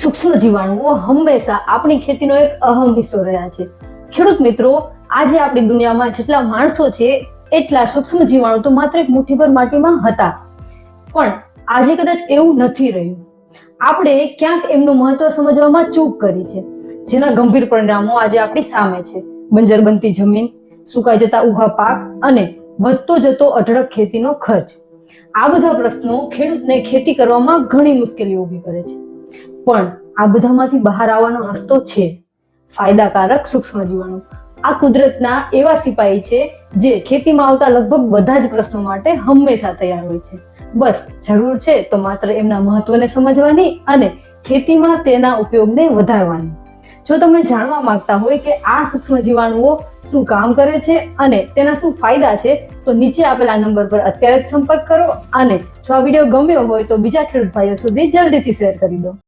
સૂક્ષ્મ જીવાણુઓ હંમેશા આપણી ખેતીનો એક અહમ હિસ્સો રહ્યા છે. ખેડૂત મિત્રો, આજે આપણી દુનિયામાં જેટલા માણસો છે એટલા સૂક્ષ્મ જીવાણુ તો માત્ર એક મુઠ્ઠીભર માટીમાં હતા, પણ આજે કદાચ એવું નથી રહ્યું. આપણે ક્યાંક એમનું મહત્વ સમજવામાં ચૂક કરી છે, જેના ગંભીર પરિણામો આજે આપણી સામે છે. બંજર બનતી જમીન, સુકાઈ જતા ઊભા પાક અને વધતો જતો અઢળક ખેતીનો ખર્ચ. આ બધા પ્રશ્નો ખેડૂતને ખેતી કરવામાં ઘણી મુશ્કેલીઓ ઊભી કરે છે. પણ આ બધામાંથી બહાર આવવાનો રસ્તો છે. ફાયદાકારક સૂક્ષ્મ જીવાણુ આ કુદરતના એવા સિપાહી છે જે ખેતીમાં આવતા લગભગ બધા જ પ્રશ્નો માટે હંમેશા તૈયાર હોય છે. બસ જરૂર છે તો માત્ર એમના મહત્વને સમજવાની અને ખેતીમાં તેના ઉપયોગને વધારવાની. જો તમે જાણવા માંગતા હોય કે આ સૂક્ષ્મ જીવાણુઓ શું કામ કરે છે અને તેના શું ફાયદા છે, તો નીચે આપેલા નંબર પર અત્યારે જ સંપર્ક કરો. અને જો આ વિડીયો ગમ્યો હોય તો બીજા ખેડૂત ભાઈઓ સુધી જલ્દીથી શેર કરી દો.